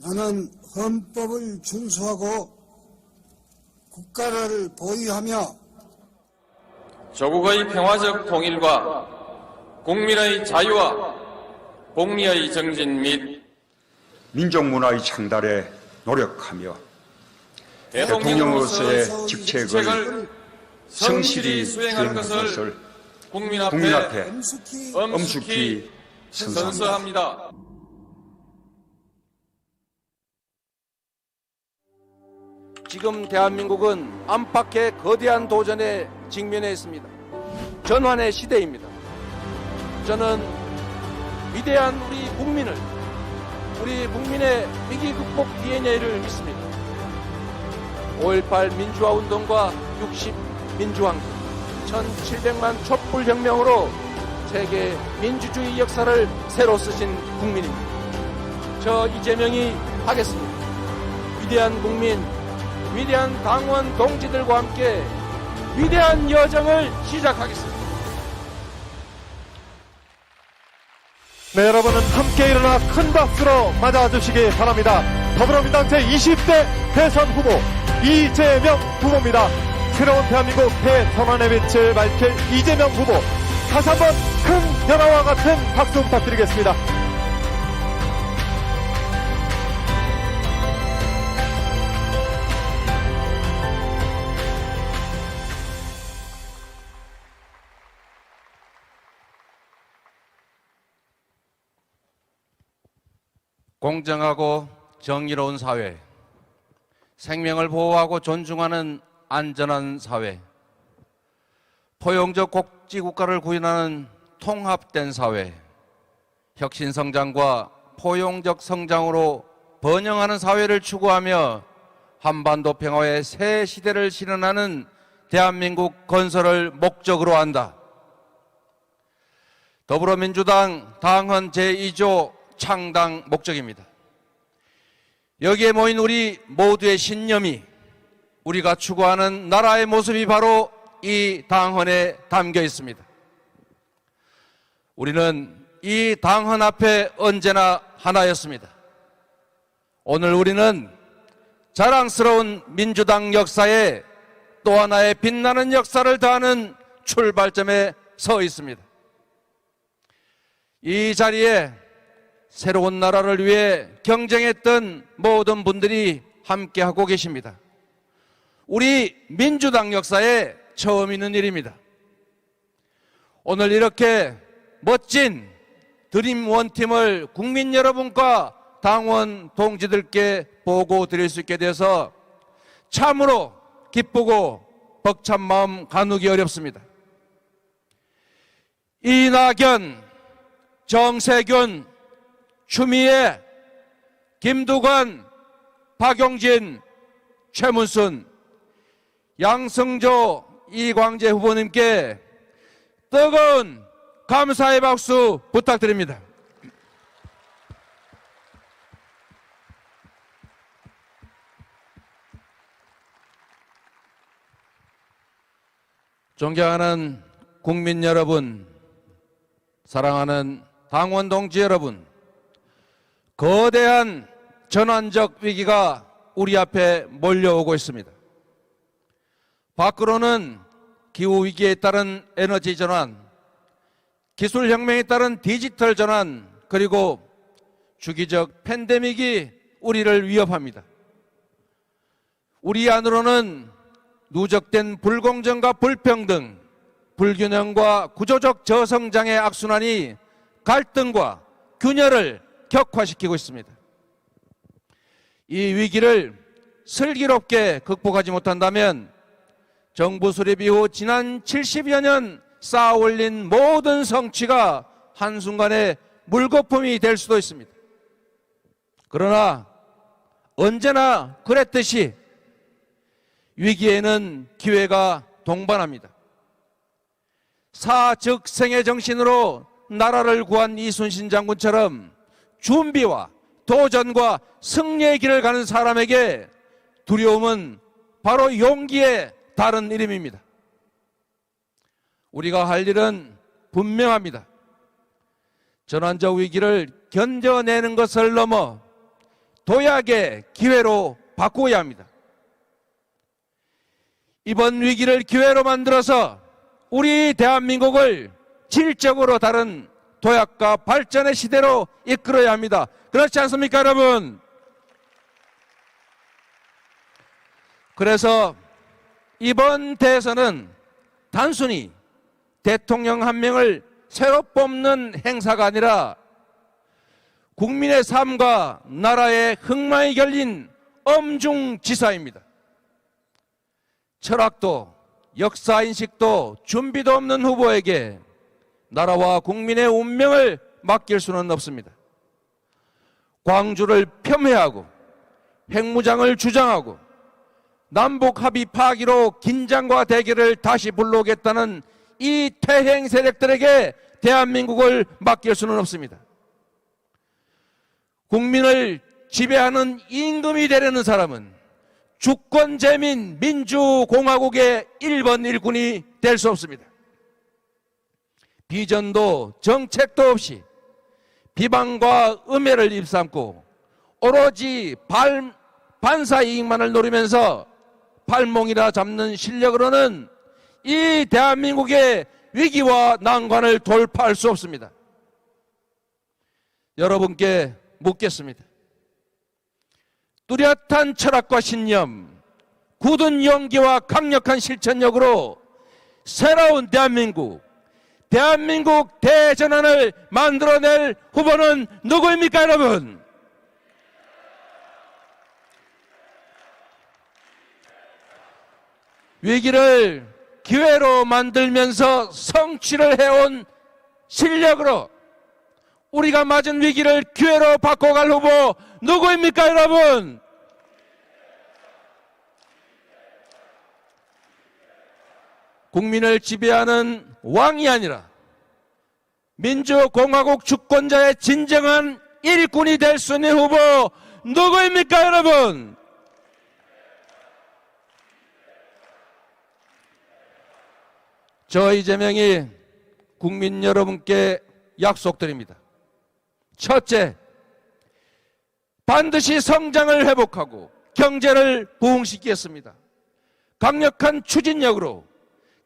나는 헌법을 준수하고 국가를 보위하며 조국의 평화적 통일과 국민의 자유와 복리의 정진 및 민족문화의 창달에 노력하며 대통령으로서의 직책을 성실히 수행할 것을 국민 국민 앞에 앞에 엄숙히 엄숙히 선서합니다. 선서합니다. 지금 대한민국은 안팎의 거대한 도전에 직면해 있습니다. 전환의 시대입니다. 저는 위대한 우리 국민의 위기 극복 DNA를 믿습니다. 5.18 민주화 운동과 60 민주항쟁, 1700만 촛불혁명으로 세계 민주주의 역사를 새로 쓰신 국민입니다. 저 이재명이 하겠습니다. 위대한 국민, 위대한 당원 동지들과 함께 위대한 여정을 시작하겠습니다. 네, 여러분은 함께 일어나 큰 박수로 맞아주시기 바랍니다. 더불어민주당 제20대 대선 후보 이재명 후보입니다. 새로운 대한민국 대전환의 빛을 밝힐 이재명 후보, 다시 한번 큰 연화와 같은 박수 부탁드리겠습니다. 공정하고 정의로운 사회, 생명을 보호하고 존중하는 안전한 사회, 포용적 복지국가를 구현하는 통합된 사회, 혁신성장과 포용적 성장으로 번영하는 사회를 추구하며 한반도 평화의 새 시대를 실현하는 대한민국 건설을 목적으로 한다. 더불어민주당 당헌 제2조 창당 목적입니다. 여기에 모인 우리 모두의 신념이, 우리가 추구하는 나라의 모습이 바로 이 당헌에 담겨 있습니다. 우리는 이 당헌 앞에 언제나 하나였습니다. 오늘 우리는 자랑스러운 민주당 역사에 또 하나의 빛나는 역사를 더하는 출발점에 서 있습니다. 이 자리에 새로운 나라를 위해 경쟁했던 모든 분들이 함께하고 계십니다. 우리 민주당 역사에 처음 있는 일입니다. 오늘 이렇게 멋진 드림 원팀을 국민 여러분과 당원 동지들께 보고 드릴 수 있게 돼서 참으로 기쁘고 벅찬 마음 가누기 어렵습니다. 이낙연, 정세균, 추미애, 김두관, 박용진, 최문순, 양승조, 이광재 후보님께 뜨거운 감사의 박수 부탁드립니다. 존경하는 국민 여러분, 사랑하는 당원 동지 여러분, 거대한 전환적 위기가 우리 앞에 몰려오고 있습니다. 밖으로는 기후위기에 따른 에너지 전환, 기술혁명에 따른 디지털 전환, 그리고 주기적 팬데믹이 우리를 위협합니다. 우리 안으로는 누적된 불공정과 불평등, 불균형과 구조적 저성장의 악순환이 갈등과 균열을 격화시키고 있습니다. 이 위기를 슬기롭게 극복하지 못한다면 정부 수립 이후 지난 70여 년 쌓아 올린 모든 성취가 한순간에 물거품이 될 수도 있습니다. 그러나 언제나 그랬듯이 위기에는 기회가 동반합니다. 사즉생의 정신으로 나라를 구한 이순신 장군처럼 준비와 도전과 승리의 길을 가는 사람에게 두려움은 바로 용기의 다른 이름입니다. 우리가 할 일은 분명합니다. 전환적 위기를 견뎌내는 것을 넘어 도약의 기회로 바꾸어야 합니다. 이번 위기를 기회로 만들어서 우리 대한민국을 질적으로 다른 도약과 발전의 시대로 이끌어야 합니다. 그렇지 않습니까, 여러분? 그래서 이번 대선은 단순히 대통령 한 명을 새로 뽑는 행사가 아니라 국민의 삶과 나라의 흥망이 걸린 엄중지사입니다. 철학도 역사인식도 준비도 없는 후보에게 나라와 국민의 운명을 맡길 수는 없습니다. 광주를 폄훼하고 핵무장을 주장하고 남북 합의 파기로 긴장과 대결을 다시 불러오겠다는 이 퇴행 세력들에게 대한민국을 맡길 수는 없습니다. 국민을 지배하는 임금이 되려는 사람은 주권재민 민주공화국의 1번 일꾼이 될 수 없습니다. 비전도 정책도 없이 비방과 음해를 입삼고 오로지 반사 이익만을 노리면서 발몽이라 잡는 실력으로는 이 대한민국의 위기와 난관을 돌파할 수 없습니다. 여러분께 묻겠습니다. 뚜렷한 철학과 신념, 굳은 용기와 강력한 실천력으로 새로운 대한민국 대전환을 만들어낼 후보는 누구입니까, 여러분? 위기를 기회로 만들면서 성취를 해온 실력으로 우리가 맞은 위기를 기회로 바꿔갈 후보 누구입니까, 여러분? 국민을 지배하는 왕이 아니라 민주공화국 주권자의 진정한 일꾼이 될 수 있는 후보 누구입니까, 여러분? 저 이재명이 국민 여러분께 약속드립니다. 첫째, 반드시 성장을 회복하고 경제를 부흥시키겠습니다. 강력한 추진력으로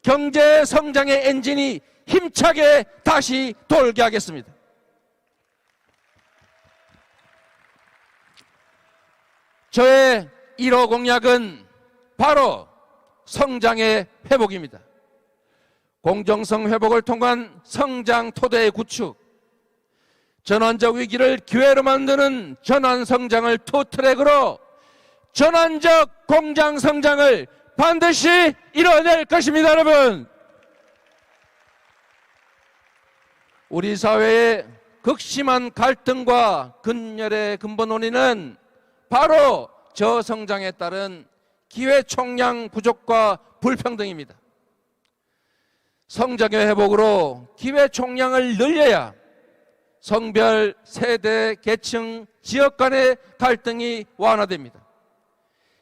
경제 성장의 엔진이 힘차게 다시 돌게 하겠습니다. 저의 1호 공약은 바로 성장의 회복입니다. 공정성 회복을 통한 성장 토대의 구축, 전환적 위기를 기회로 만드는 전환 성장을 투트랙으로 전환적 공장 성장을 반드시 이뤄낼 것입니다, 여러분. 우리 사회의 극심한 갈등과 근열의 근본 원인은 바로 저성장에 따른 기회 총량 부족과 불평등입니다. 성장의 회복으로 기회 총량을 늘려야 성별, 세대, 계층, 지역 간의 갈등이 완화됩니다.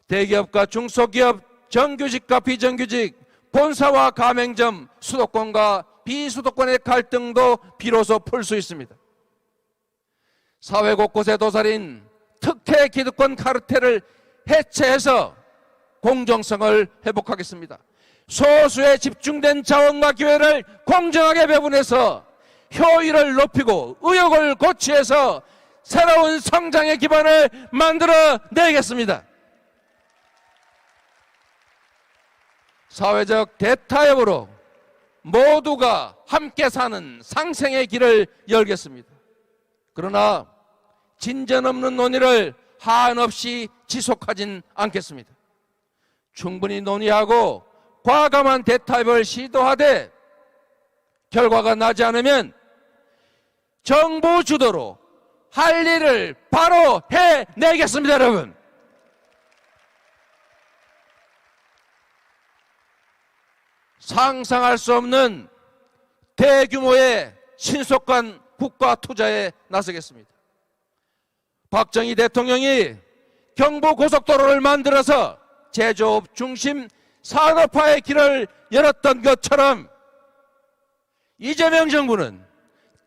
대기업과 중소기업, 정규직과 비정규직, 본사와 가맹점, 수도권과 비수도권의 갈등도 비로소 풀 수 있습니다. 사회 곳곳에 도사린 특혜 기득권 카르텔을 해체해서 공정성을 회복하겠습니다. 소수에 집중된 자원과 기회를 공정하게 배분해서 효율을 높이고 의욕을 고취해서 새로운 성장의 기반을 만들어 내겠습니다. 사회적 대타협으로 모두가 함께 사는 상생의 길을 열겠습니다. 그러나 진전 없는 논의를 한없이 지속하진 않겠습니다. 충분히 논의하고 과감한 대타협을 시도하되 결과가 나지 않으면 정부 주도로 할 일을 바로 해내겠습니다, 여러분. 상상할 수 없는 대규모의 신속한 국가 투자에 나서겠습니다. 박정희 대통령이 경부고속도로를 만들어서 제조업 중심 산업화의 길을 열었던 것처럼 이재명 정부는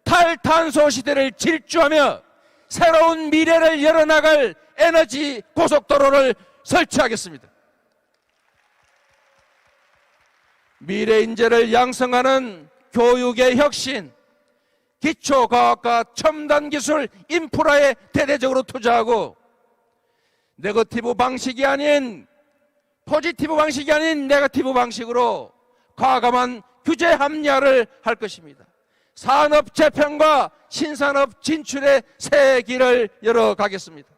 탈탄소 시대를 질주하며 새로운 미래를 열어나갈 에너지 고속도로를 설치하겠습니다. 미래 인재를 양성하는 교육의 혁신, 기초과학과 첨단기술 인프라에 대대적으로 투자하고 네거티브 방식이 아닌 포지티브 방식이 아닌 네거티브 방식으로 과감한 규제 합리화를 할 것입니다. 산업 재편과 신산업 진출의 새 길을 열어가겠습니다.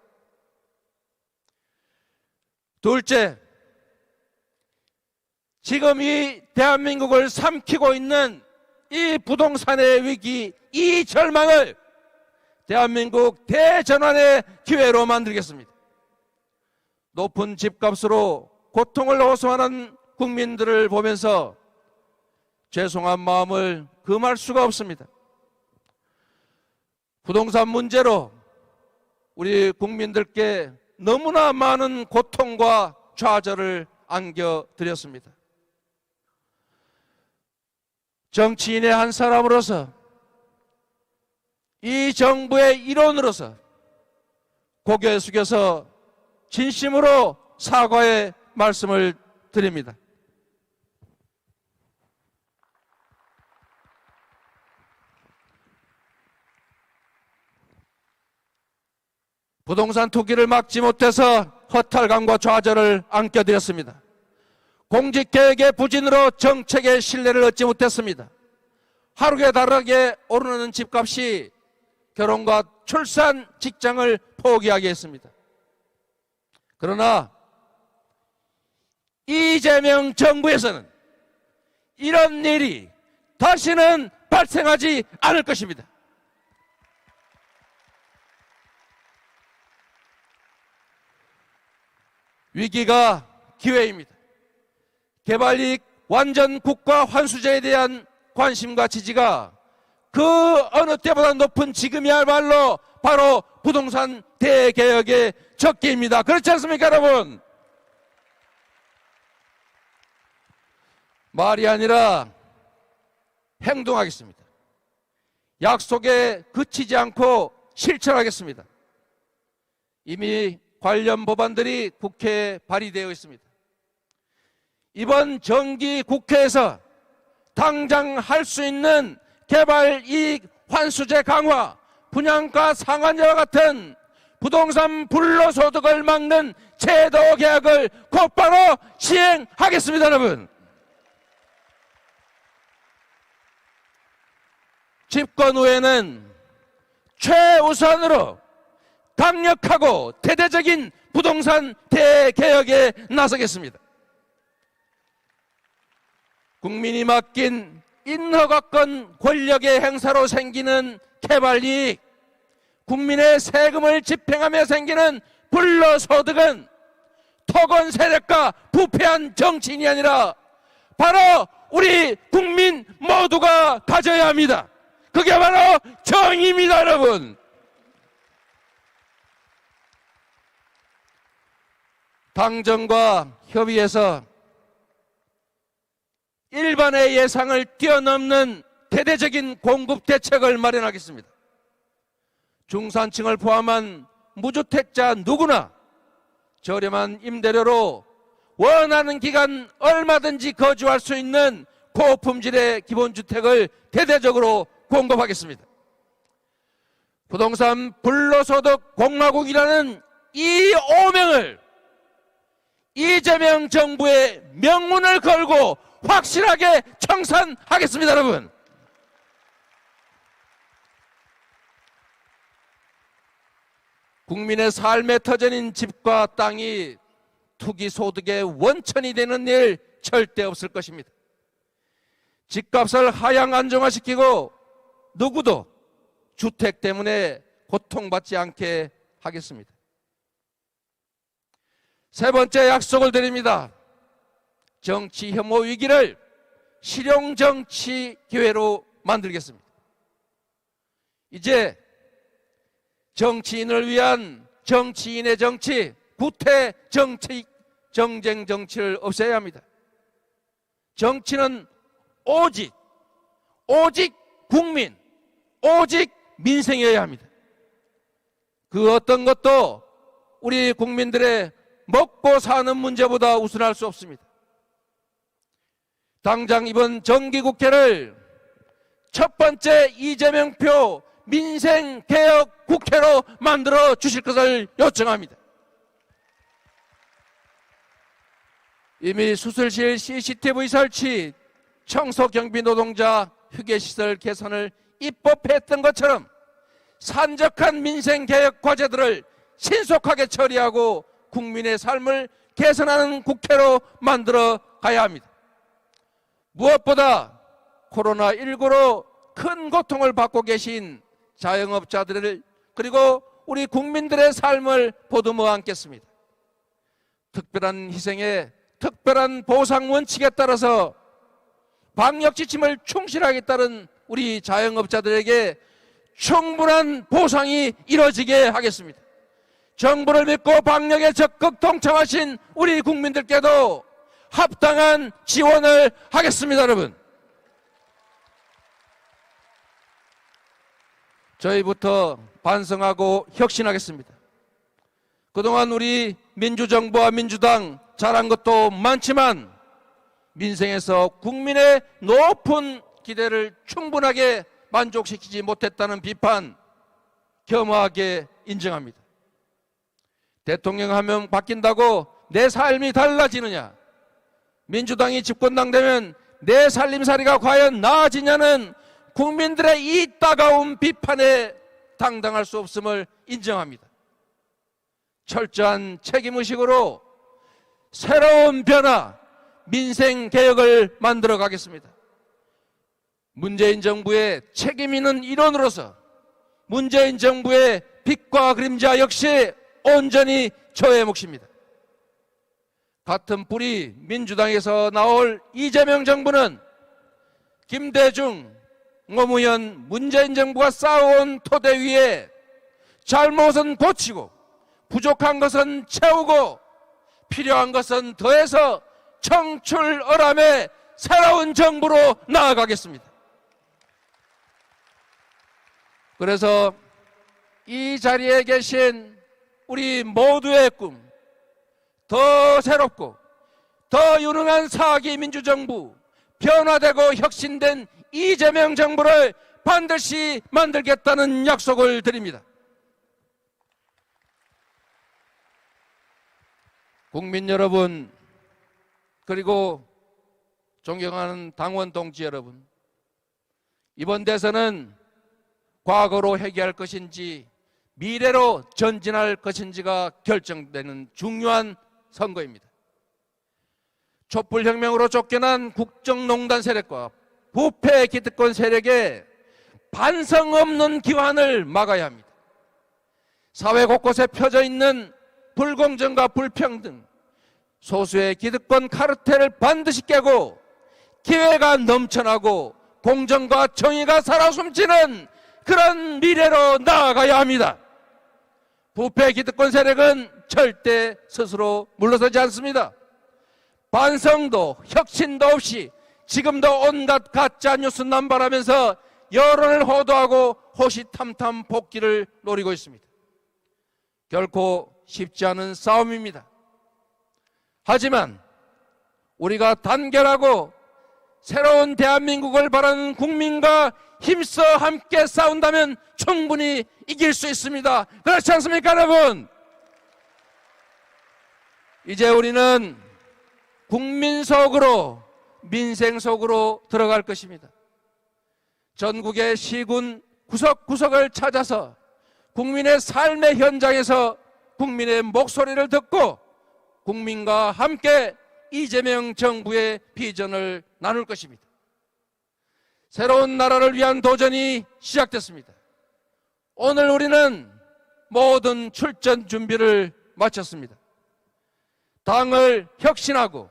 둘째, 지금 이 대한민국을 삼키고 있는 이 부동산의 위기, 이 절망을 대한민국 대전환의 기회로 만들겠습니다. 높은 집값으로 고통을 호소하는 국민들을 보면서 죄송한 마음을 금할 수가 없습니다. 부동산 문제로 우리 국민들께 너무나 많은 고통과 좌절을 안겨드렸습니다. 정치인의 한 사람으로서 이 정부의 일원으로서 고개 숙여서 진심으로 사과의 말씀을 드립니다. 부동산 투기를 막지 못해서 허탈감과 좌절을 안겨드렸습니다. 공직개혁의 부진으로 정책의 신뢰를 얻지 못했습니다. 하루에 다르게 오르는 집값이 결혼과 출산, 직장을 포기하게 했습니다. 그러나 이재명 정부에서는 이런 일이 다시는 발생하지 않을 것입니다. 위기가 기회입니다. 개발이익 완전 국가 환수제에 대한 관심과 지지가 그 어느 때보다 높은 지금이야말로 바로 부동산 대개혁의 적기입니다. 그렇지 않습니까, 여러분? 말이 아니라 행동하겠습니다. 약속에 그치지 않고 실천하겠습니다. 이미 관련 법안들이 국회에 발의되어 있습니다. 이번 정기 국회에서 당장 할 수 있는 개발 이익 환수제 강화, 분양가 상한제와 같은 부동산 불로소득을 막는 제도 개혁을 곧바로 시행하겠습니다, 여러분. 집권 후에는 최우선으로 강력하고 대대적인 부동산 대개혁에 나서겠습니다. 국민이 맡긴 인허가권 권력의 행사로 생기는 개발이익, 국민의 세금을 집행하며 생기는 불로소득은 토건 세력과 부패한 정치인이 아니라 바로 우리 국민 모두가 가져야 합니다. 그게 바로 정의입니다, 여러분. 당정과 협의해서 일반의 예상을 뛰어넘는 대대적인 공급 대책을 마련하겠습니다. 중산층을 포함한 무주택자 누구나 저렴한 임대료로 원하는 기간 얼마든지 거주할 수 있는 고품질의 기본주택을 대대적으로 공급하겠습니다. 부동산 불로소득 공화국이라는 이 오명을 이재명 정부의 명문을 걸고 확실하게 청산하겠습니다, 여러분. 국민의 삶의 터전인 집과 땅이 투기 소득의 원천이 되는 일 절대 없을 것입니다. 집값을 하향 안정화시키고 누구도 주택 때문에 고통받지 않게 하겠습니다. 세 번째 약속을 드립니다. 정치 혐오 위기를 실용정치 기회로 만들겠습니다. 이제 정치인을 위한 정치인의 정치, 구태 정치, 정쟁 정치를 없애야 합니다. 정치는 오직 국민, 오직 민생이어야 합니다. 그 어떤 것도 우리 국민들의 먹고 사는 문제보다 우선할 수 없습니다. 당장 이번 정기국회를 첫 번째 이재명표 민생개혁 국회로 만들어 주실 것을 요청합니다. 이미 수술실 CCTV 설치, 청소경비 노동자 휴게시설 개선을 입법했던 것처럼 산적한 민생개혁 과제들을 신속하게 처리하고 국민의 삶을 개선하는 국회로 만들어 가야 합니다. 무엇보다 코로나19로 큰 고통을 받고 계신 자영업자들을 그리고 우리 국민들의 삶을 보듬어 안겠습니다. 특별한 희생에 특별한 보상 원칙에 따라서 방역 지침을 충실하게 따른 우리 자영업자들에게 충분한 보상이 이뤄지게 하겠습니다. 정부를 믿고 방역에 적극 동참하신 우리 국민들께도 합당한 지원을 하겠습니다, 여러분. 저희부터 반성하고 혁신하겠습니다. 그동안 우리 민주정부와 민주당 잘한 것도 많지만 민생에서 국민의 높은 기대를 충분하게 만족시키지 못했다는 비판 겸허하게 인정합니다. 대통령 한 명 바뀐다고 내 삶이 달라지느냐, 민주당이 집권당 되면 내 살림살이가 과연 나아지냐는 국민들의 이 따가운 비판에 당당할 수 없음을 인정합니다. 철저한 책임의식으로 새로운 변화, 민생개혁을 만들어 가겠습니다. 문재인 정부의 책임 있는 일원으로서 문재인 정부의 빛과 그림자 역시 온전히 저의 몫입니다. 같은 뿌리 민주당에서 나올 이재명 정부는 김대중, 노무현, 문재인 정부가 쌓아온 토대 위에 잘못은 고치고 부족한 것은 채우고 필요한 것은 더해서 청출어람의 새로운 정부로 나아가겠습니다. 그래서 이 자리에 계신 우리 모두의 꿈, 더 새롭고 더 유능한 4기 민주정부, 변화되고 혁신된 이재명 정부를 반드시 만들겠다는 약속을 드립니다. 국민 여러분, 그리고 존경하는 당원 동지 여러분, 이번 대선은 과거로 회귀할 것인지 미래로 전진할 것인지가 결정되는 중요한 선거입니다. 촛불혁명으로 쫓겨난 국정농단 세력과 부패 기득권 세력의 반성 없는 기환을 막아야 합니다. 사회 곳곳에 펴져 있는 불공정과 불평등, 소수의 기득권 카르텔을 반드시 깨고 기회가 넘쳐나고 공정과 정의가 살아 숨지는 그런 미래로 나아가야 합니다. 부패 기득권 세력은 절대 스스로 물러서지 않습니다. 반성도 혁신도 없이 지금도 온갖 가짜 뉴스 남발하면서 여론을 호도하고 호시탐탐 복귀를 노리고 있습니다. 결코 쉽지 않은 싸움입니다. 하지만 우리가 단결하고 새로운 대한민국을 바라는 국민과 힘써 함께 싸운다면 충분히 이길 수 있습니다. 그렇지 않습니까, 여러분? 이제 우리는 국민 속으로, 민생 속으로 들어갈 것입니다. 전국의 시군 구석구석을 찾아서 국민의 삶의 현장에서 국민의 목소리를 듣고 국민과 함께 이재명 정부의 비전을 나눌 것입니다. 새로운 나라를 위한 도전이 시작됐습니다. 오늘 우리는 모든 출전 준비를 마쳤습니다. 당을 혁신하고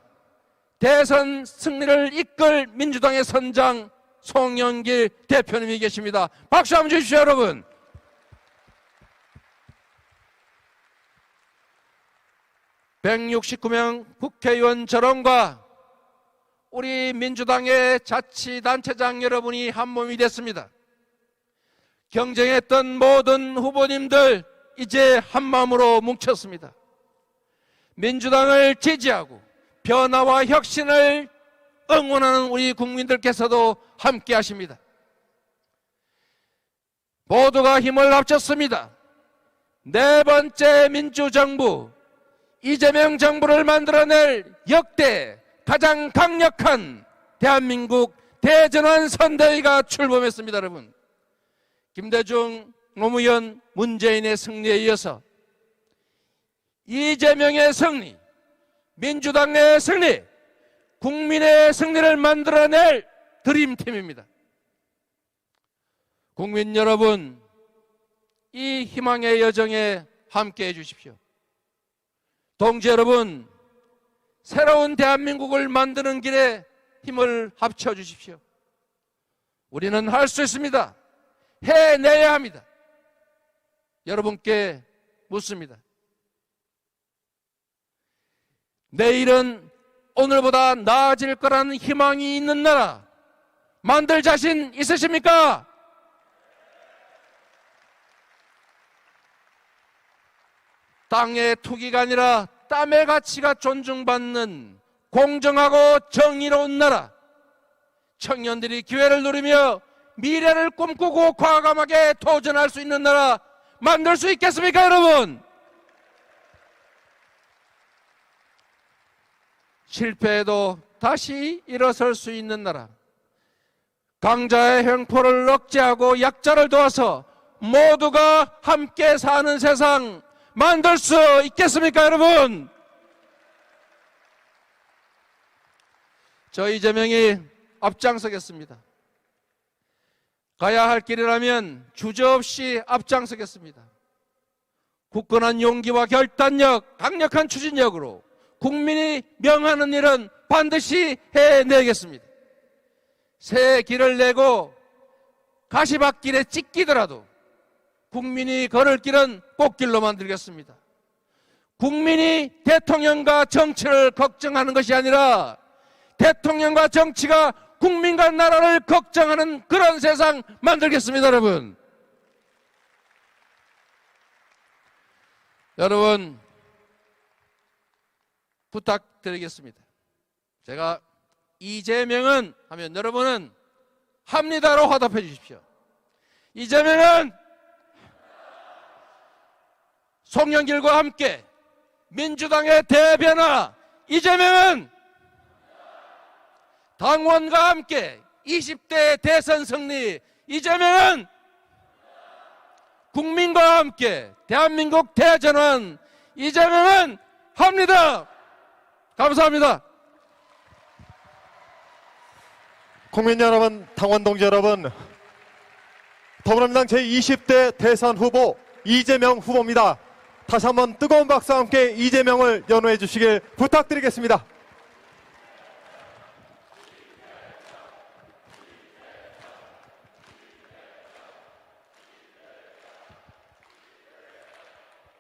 대선 승리를 이끌 민주당의 선장 송영길 대표님이 계십니다. 박수 한번 주십시오, 여러분. (169명) 국회의원 전원과 우리 민주당의 자치단체장 여러분이 한 몸이 됐습니다. 경쟁했던 모든 후보님들 이제 한마음으로 뭉쳤습니다. 민주당을 지지하고 변화와 혁신을 응원하는 우리 국민들께서도 함께 하십니다. 모두가 힘을 합쳤습니다. 네 번째 민주정부, 이재명 정부를 만들어낼 역대 가장 강력한 대한민국 대전환 선대위가 출범했습니다. 여러분, 김대중, 노무현, 문재인의 승리에 이어서 이재명의 승리, 민주당의 승리, 국민의 승리를 만들어낼 드림팀입니다. 국민 여러분, 이 희망의 여정에 함께해 주십시오. 동지 여러분, 새로운 대한민국을 만드는 길에 힘을 합쳐 주십시오. 우리는 할 수 있습니다. 해내야 합니다. 여러분께 묻습니다. 내일은 오늘보다 나아질 거라는 희망이 있는 나라 만들 자신 있으십니까? 땅의 투기가 아니라 땀의 가치가 존중받는 공정하고 정의로운 나라, 청년들이 기회를 누리며 미래를 꿈꾸고 과감하게 도전할 수 있는 나라 만들 수 있겠습니까, 여러분? 실패해도 다시 일어설 수 있는 나라, 강자의 횡포를 억제하고 약자를 도와서 모두가 함께 사는 세상 만들 수 있겠습니까, 여러분? 저 이재명이 앞장서겠습니다. 가야 할 길이라면 주저없이 앞장서겠습니다. 굳건한 용기와 결단력, 강력한 추진력으로 국민이 명하는 일은 반드시 해내겠습니다. 새 길을 내고 가시밭길에 찢기더라도 국민이 걸을 길은 꽃길로 만들겠습니다. 국민이 대통령과 정치를 걱정하는 것이 아니라 대통령과 정치가 국민과 나라를 걱정하는 그런 세상 만들겠습니다, 여러분. 여러분, 부탁드리겠습니다. 제가 이재명은 하면 여러분은 합니다로 화답해 주십시오. 이재명은 송영길과 함께 민주당의 대변화, 이재명은 당원과 함께 20대 대선 승리, 이재명은 국민과 함께 대한민국 대전환, 이재명은 합니다. 감사합니다. 국민 여러분, 당원 동지 여러분, 더불어민주당 제20대 대선 후보 이재명 후보입니다. 다시 한번 뜨거운 박수와 함께 이재명을 연호해 주시길 부탁드리겠습니다.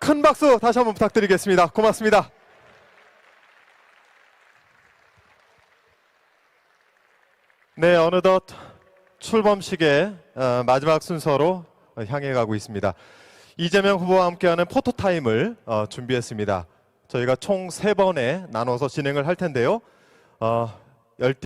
큰 박수 다시 한번 부탁드리겠습니다. 고맙습니다. 네, 어느덧 출범식의 마지막 순서로 향해 가고 있습니다. 이재명 후보와 함께하는 포토타임을 준비했습니다. 저희가 총 3번에 나눠서 진행을 할 텐데요.